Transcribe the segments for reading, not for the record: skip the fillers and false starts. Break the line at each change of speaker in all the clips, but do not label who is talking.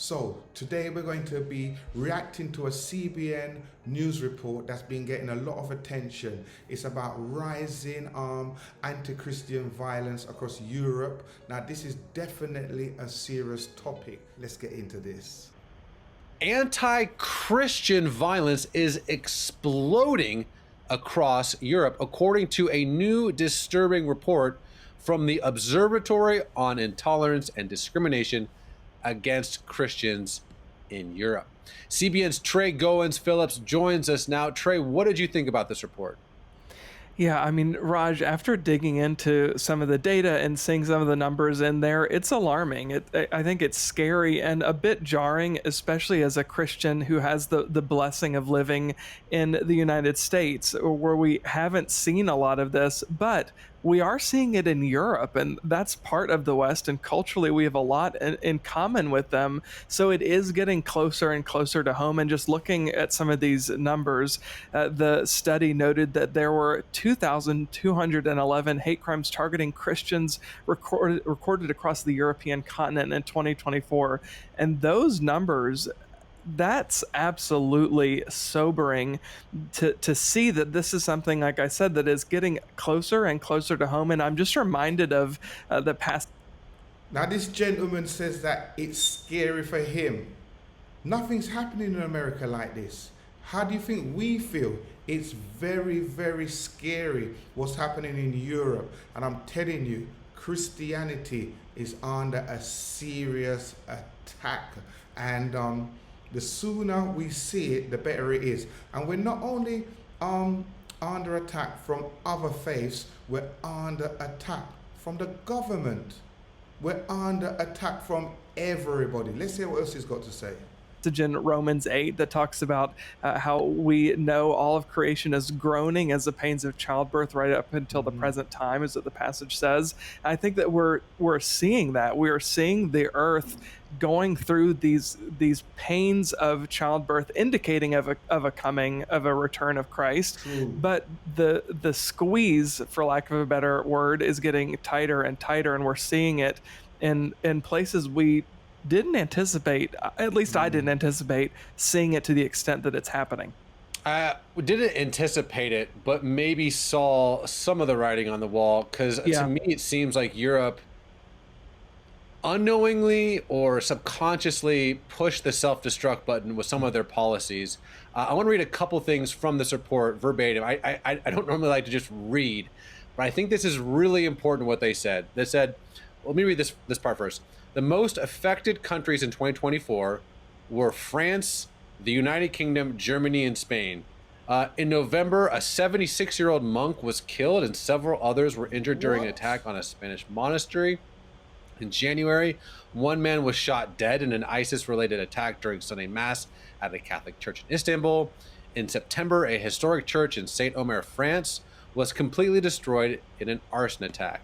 So today we're going to be reacting to a CBN news report that's been getting a lot of attention. It's about rising anti-Christian violence across Europe. Now this is definitely a serious topic. Let's get into this.
Anti-Christian violence is exploding across Europe, according to a new disturbing report from the Observatory on Intolerance and Discrimination against Christians in Europe. CBN's Trey Goins-Phillips joins us now. Trey, what did you think about this report?
Yeah, I mean, Raj, after digging into some of the data and seeing some of the numbers in there, it's alarming. I think it's scary and a bit jarring, especially as a Christian who has the blessing of living in the United States, where we haven't seen a lot of this, but we are seeing it in Europe, and that's part of the West, and culturally we have a lot in common with them. So it is getting closer and closer to home. And just looking at some of these numbers, the study noted that there were 2,211 hate crimes targeting Christians recorded across the European continent in 2024. And those numbers, that's absolutely sobering to see that this is something, like I said, that is getting closer and closer to home. And I'm just reminded of the past.
Now this gentleman says that it's scary for him. Nothing's happening in America like this. How do you think we feel? It's very, very scary what's happening in Europe. And I'm telling you, Christianity is under a serious attack. And the sooner we see it, the better it is. And we're not only under attack from other faiths, we're under attack from the government. We're under attack from everybody. Let's hear what else he's got to say.
In Romans 8 that talks about how we know all of creation is groaning as the pains of childbirth right up until the present time, is what the passage says. I think that we're seeing that. We are seeing the earth going through these pains of childbirth, indicating of a return of Christ.
True.
But the squeeze, for lack of a better word, is getting tighter and tighter, and we're seeing it in places we didn't anticipate. At least I didn't anticipate seeing it to the extent that it's happening.
We didn't anticipate it, but maybe saw some of the writing on the wall, because to me it seems like Europe unknowingly or subconsciously pushed the self-destruct button with some of their policies. I want to read a couple things from this report verbatim. I don't normally like to just read, but I think this is really important what they said. They said, let me read this part first. The most affected countries in 2024 were France, the United Kingdom, Germany, and Spain. In November, a 76-year-old monk was killed and several others were injured during an attack on a Spanish monastery. In January, one man was shot dead in an ISIS-related attack during Sunday Mass at a Catholic church in Istanbul. In September, a historic church in Saint-Omer, France, was completely destroyed in an arson attack.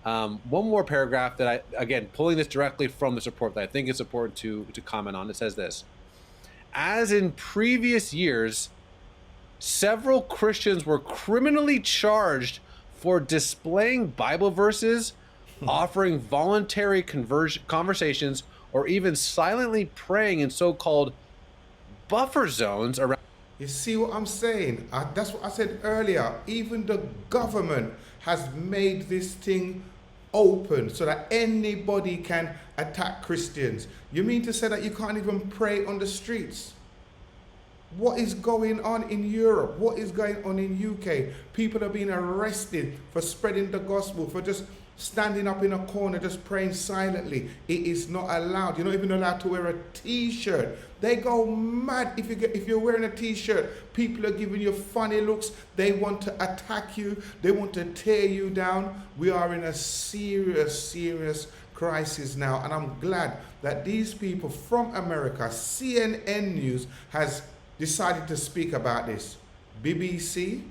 One more paragraph that again, pulling this directly from this report that I think it's important to comment on. It says this: as in previous years, several Christians were criminally charged for displaying Bible verses, offering voluntary conversations, or even silently praying in so-called buffer zones around.
You see what I'm saying? That's what I said earlier. Even the government has made this thing open so that anybody can attack Christians. You mean to say that you can't even pray on the streets? What is going on in Europe? What is going on in UK? People are being arrested for spreading the gospel, for just standing up in a corner, just praying silently. It is not allowed. You're not even allowed to wear a t-shirt. They go mad if you're wearing a t-shirt. People are giving you funny looks. They want to attack you. They want to tear you down. We are in a serious crisis now. And I'm glad that these people from America, CNN News, has decided to speak about this. BBC,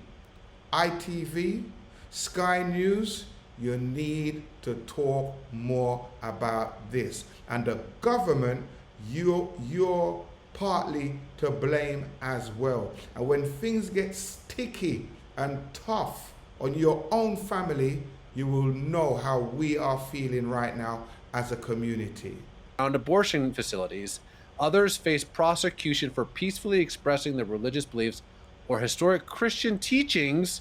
ITV, Sky News, you need to talk more about this. And the government, you're partly to blame as well. And when things get sticky and tough on your own family, you will know how we are feeling right now as a community.
around abortion facilities. Others face prosecution for peacefully expressing their religious beliefs or historic Christian teachings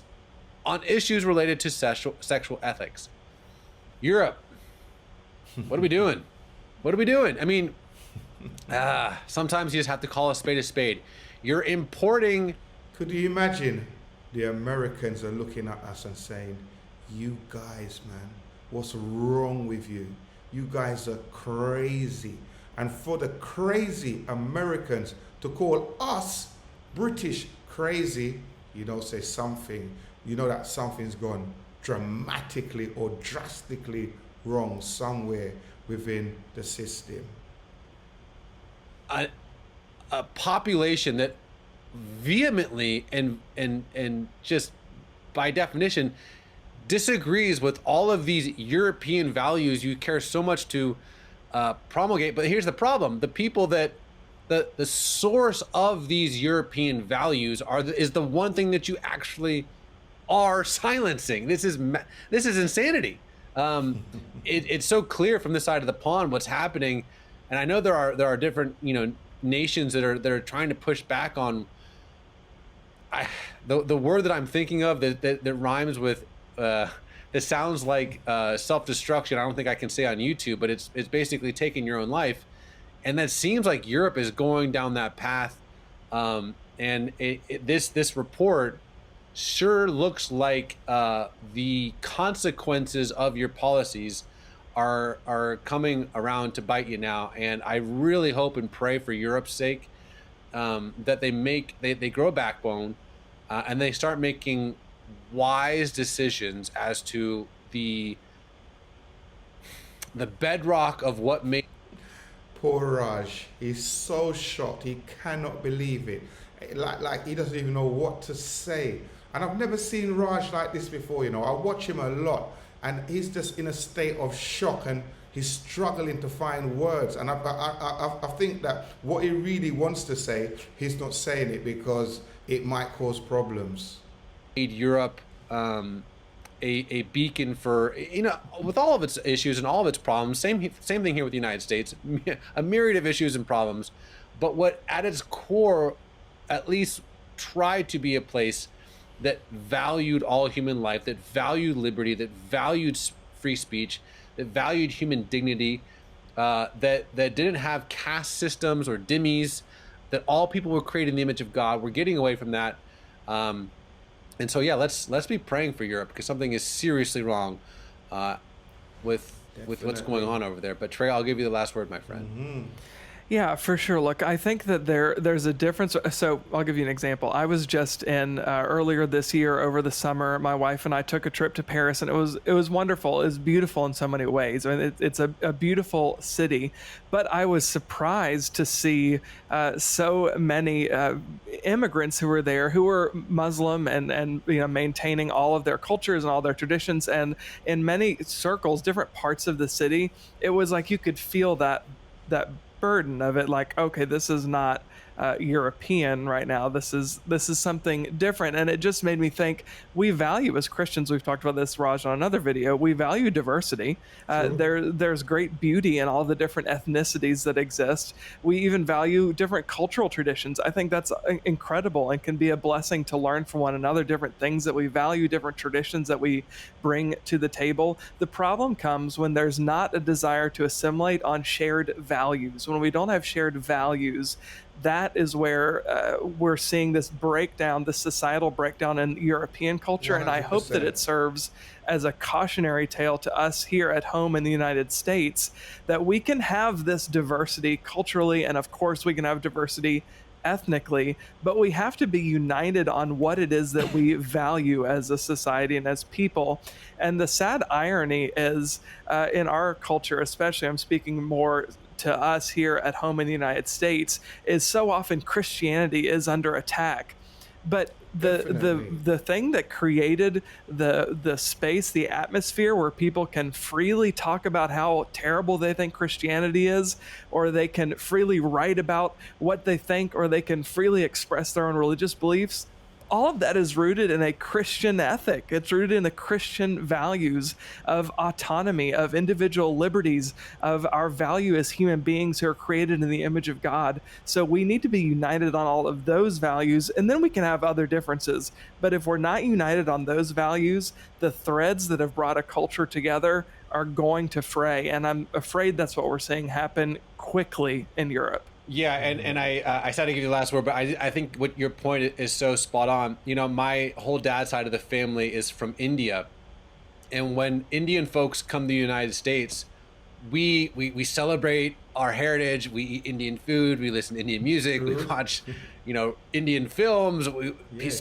on issues related to sexual ethics. Europe, what are we doing? What are we doing? I mean, sometimes you just have to call a spade a spade. You're importing.
Could you imagine the Americans are looking at us and saying, you guys, man, what's wrong with you? You guys are crazy. And for the crazy Americans to call us British crazy, you know, say something, you know that something's gone dramatically or drastically wrong somewhere within the system.
A population that vehemently and just by definition disagrees with all of these European values you care so much to promulgate. But here's the problem: the people that the source of these European values is the one thing that you actually are silencing. This is insanity. It's so clear from this side of the pond what's happening, and I know there are different nations that are trying to push back on. The word that I'm thinking of that rhymes with that sounds like self-destruction. I don't think I can say on YouTube, but it's basically taking your own life, and that seems like Europe is going down that path. And this report sure looks like the consequences of your policies are coming around to bite you now. And I really hope and pray for Europe's sake that they grow a backbone and they start making wise decisions as to the bedrock of what makes.
Poor Raj, he's so shocked, he cannot believe it. Like he doesn't even know what to say. And I've never seen Raj like this before, I watch him a lot and he's just in a state of shock and he's struggling to find words. And I think that what he really wants to say, he's not saying it because it might cause problems.
Europe a beacon for, with all of its issues and all of its problems, same thing here with the United States, a myriad of issues and problems, but what at its core at least tried to be a place that valued all human life, that valued liberty, that valued free speech, that valued human dignity, that didn't have caste systems or dhimmis, that all people were created in the image of God. We're getting away from that. And so, yeah, let's be praying for Europe because something is seriously wrong with what's going on over there. But Trey, I'll give you the last word, my friend.
Mm-hmm.
Yeah, for sure. Look, I think that there's a difference. So I'll give you an example. I was just in earlier this year over the summer. My wife and I took a trip to Paris, and it was wonderful. It was beautiful in so many ways. I mean, it's a beautiful city, but I was surprised to see so many immigrants who were there who were Muslim and maintaining all of their cultures and all their traditions. And in many circles, different parts of the city, it was like you could feel that burden of it, like, okay, this is not European right now. This is something different. And it just made me think, we value as Christians, we've talked about this, Raj, on another video, we value diversity. There's great beauty in all the different ethnicities that exist. We even value different cultural traditions. I think that's incredible and can be a blessing to learn from one another, different things that we value, different traditions that we bring to the table. The problem comes when there's not a desire to assimilate on shared values. When we don't have shared values, that is where we're seeing this breakdown, this societal breakdown in European culture. 100%. And I hope that it serves as a cautionary tale to us here at home in the United States, that we can have this diversity culturally, and of course we can have diversity ethnically, but we have to be united on what it is that we value as a society and as people. And the sad irony is in our culture, especially, I'm speaking more to us here at home in the United States, is so often Christianity is under attack. But the thing that created the space, the atmosphere where people can freely talk about how terrible they think Christianity is, or they can freely write about what they think, or they can freely express their own religious beliefs, all of that is rooted in a Christian ethic. It's rooted in the Christian values of autonomy, of individual liberties, of our value as human beings who are created in the image of God. So we need to be united on all of those values, and then we can have other differences. But if we're not united on those values, the threads that have brought a culture together are going to fray. And I'm afraid that's what we're seeing happen quickly in Europe.
Yeah, and I said to give you the last word, but I think what your point is so spot on. You know, my whole dad's side of the family is from India, and when Indian folks come to the United States, we celebrate our heritage. We eat Indian food. We listen to Indian music. We watch, Indian films.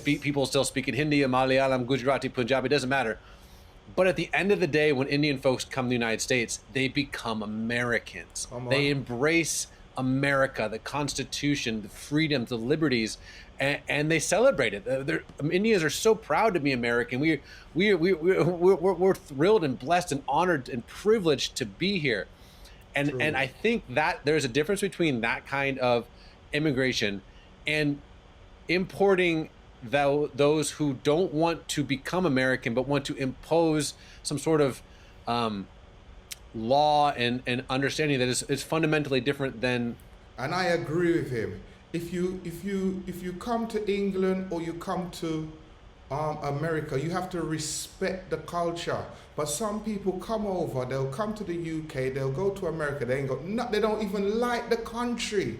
People still speak in Hindi, Malayalam, Gujarati, Punjabi. It doesn't matter. But at the end of the day, when Indian folks come to the United States, they become Americans. They embrace America, the Constitution, the freedoms, the liberties, and they celebrate it. Indians are so proud to be American. We're thrilled and blessed and honored and privileged to be here. And I think that there's a difference between that kind of immigration and importing those who don't want to become American but want to impose some sort of law and understanding that is fundamentally different than.
And I agree with him. If you come to England or you come to America, you have to respect the culture. But some people come over, they'll come to the UK, they'll go to America, they don't even like the country.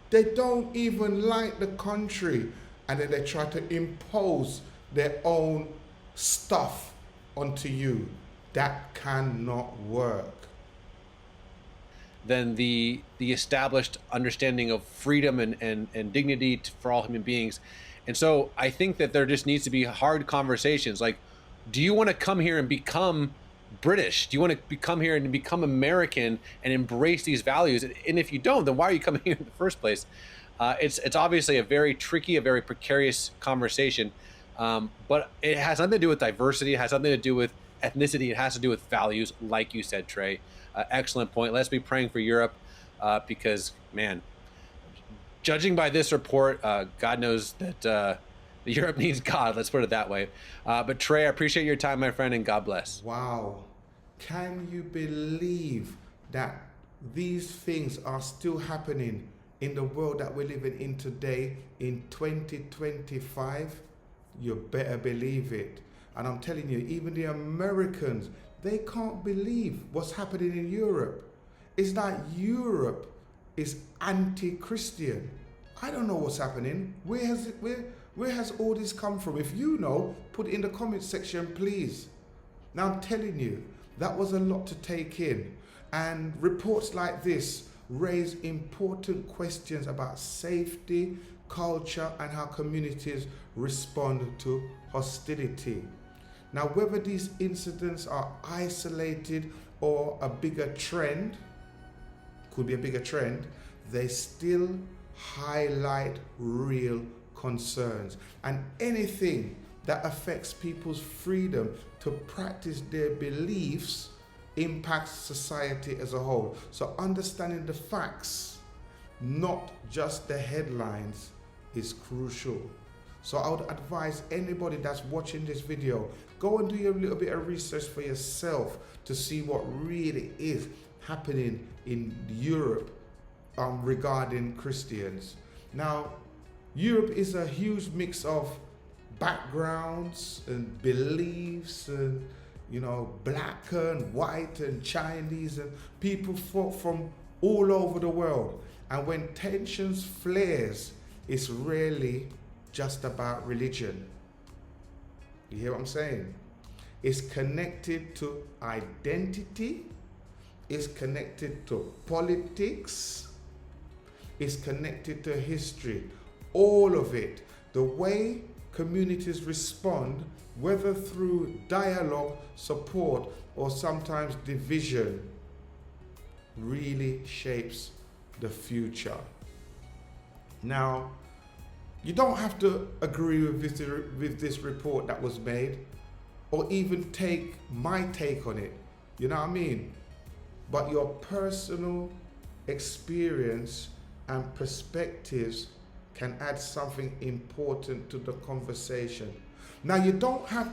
They don't even like the country. And then they try to impose their own stuff onto you. That cannot work.
Then the established understanding of freedom and dignity for all human beings. And so I think that there just needs to be hard conversations. Like, do you want to come here and become British? Do you want to come here and become American and embrace these values? And if you don't, then why are you coming here in the first place? It's obviously a very tricky, a very precarious conversation. But it has nothing to do with diversity. It has nothing to do with ethnicity. It has to do with values, like you said, Trey. Excellent point. Let's be praying for Europe because, man, judging by this report, God knows that Europe needs God. Let's put it that way. But Trey, I appreciate your time, my friend, and God bless.
Wow. Can you believe that these things are still happening in the world that we're living in today in 2025? You better believe it. And I'm telling you, even the Americans, they can't believe what's happening in Europe. It's like Europe is anti-Christian. I don't know what's happening. Where has all this come from? If you know, put it in the comment section, please. Now I'm telling you, that was a lot to take in. And reports like this raise important questions about safety, culture, and how communities respond to hostility. Now, whether these incidents are isolated or a bigger trend, could be a bigger trend, they still highlight real concerns. And anything that affects people's freedom to practice their beliefs impacts society as a whole. So understanding the facts, not just the headlines, is crucial. So I would advise anybody that's watching this video, go and do a little bit of research for yourself to see what really is happening in Europe regarding Christians. Now, Europe is a huge mix of backgrounds and beliefs and, black and white and Chinese and people from all over the world. And when tensions flares, it's rarely just about religion. You hear what I'm saying? It's connected to identity, it's connected to politics, it's connected to history. All of it. The way communities respond, whether through dialogue, support, or sometimes division, really shapes the future. Now, you don't have to agree with this report that was made, or even take my take on it. You know what I mean? But your personal experience and perspectives can add something important to the conversation. Now you don't have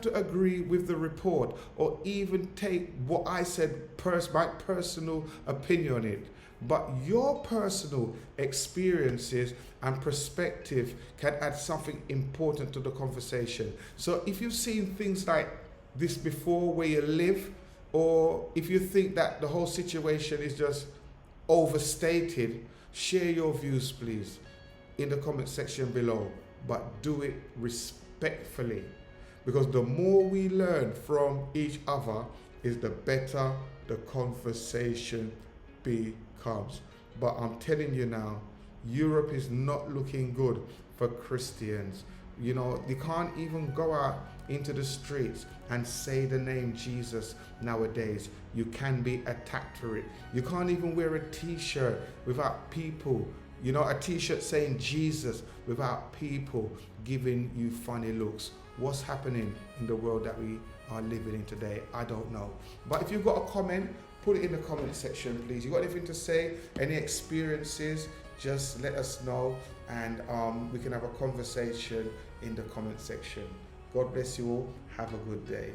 to agree with the report or even take what I said, my personal opinion on it. But your personal experiences and perspective can add something important to the conversation. So if you've seen things like this before where you live, or if you think that the whole situation is just overstated, share your views, please, in the comment section below. But do it respectfully, because the more we learn from each other is the better the conversation becomes. But I'm telling you now, Europe is not looking good for Christians. You know, you can't even go out into the streets and say the name Jesus nowadays. You can be attacked for it. You can't even wear a t-shirt without people, you know, a t-shirt saying Jesus without people giving you funny looks. What's happening in the world that we are living in today? I don't know. But if you've got a comment, put it in the comment section, please. You got anything to say? Any experiences? Just let us know, and we can have a conversation in the comment section. God bless you all. Have a good day.